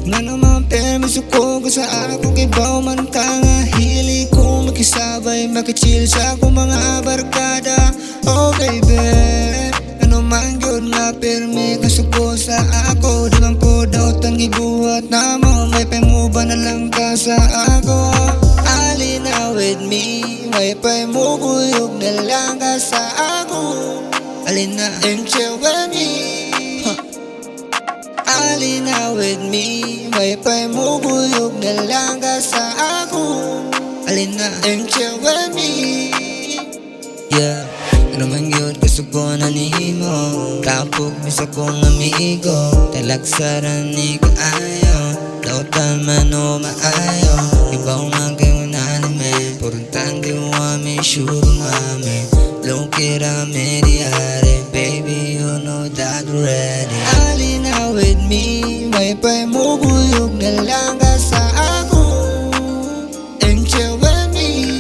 Na naman permiso ko sa ako kay baw man ka nga hili ko makisabay makichill sa akong mga barkada. Oh baby, ano man yun nga permi kasuko sa ako. Di man po daw tang gibuhat na mo may pemuba na lang ka sa ako. Alina with me, may pemubuyog na lang ka sa ako. Alina and chill with me, Alina with me, may pemubuyog na lang ka sa ako. Alina and chill with me. Yeah, ano man yun kasuko na nimo. Kapog misa kong amigo, talagsaran ni kaayo. Dautan man o maayo, ibaw man kayo nanime. Puruntan di wame shuru mame, lokira mediare. Baby you know that already. Alina with me, may pemubuyog na lang ka sa ako. And chill with me,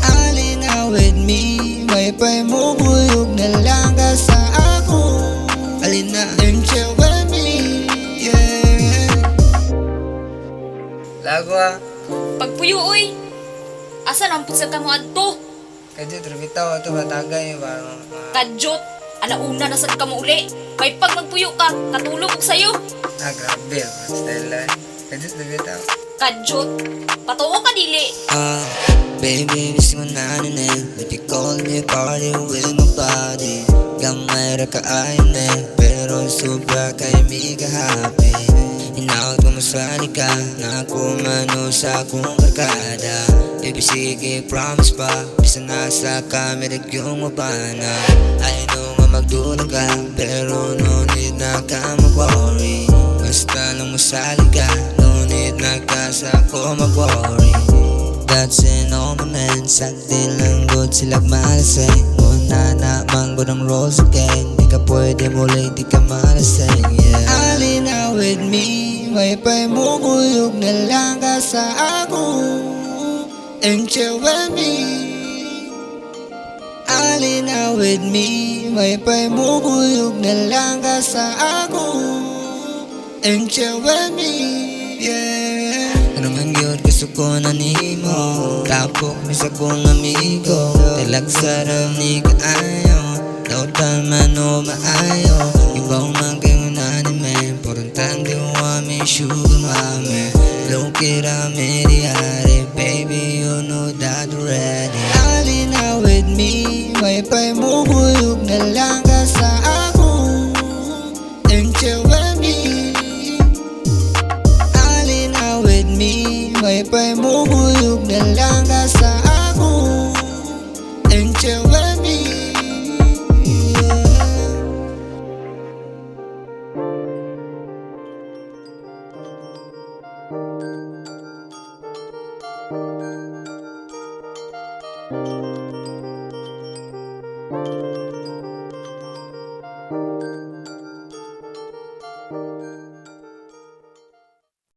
Alina with me, may pemubuyog na lang ka sa ako. Alina and chill with me, yeah. Lago ah. Pagpuyo oy. Asa nang pusa ka mo adto? Kadyo trabitaw ato batagay ba. Kadyot. Alauna na sad ka mo uli. Kay pag magpuyo ka, katulog ko sayo. Ah, grabe ang style lang. Kadyo trabitaw. Kadyot. Patuo ka dili. Baby, miss mo na If you call me party with my body, gamay ra ka ayon pero sobra kay mi ka happy. Inaot mo masali ka na ako mano sa akong barkada. Baby sige promise pa, bisa nasa camera yung mabana. I know nga magdulag ka, pero no need na ka mag-worry. Basta lang masali ka, no need na ka sa ako mag-worry. That's in all my men, sakti lang good sila malasay. Muna na manggo ng rose again, di ka pwede muli, di ka malasay, yeah. Alina with me, may pemubuyog na lang ka sa ako. And chill with me, Alina with me, may pemubuyog na lang ka sa ako. And chill with me, yeah. Ano man yun kasuko na nimo. Kapok misa kong amigo, talagsaran ni kaayo. Dautan man o maayo, ibaw man kayo nanime. Puruntan di wame sugar mame, lokira mediare.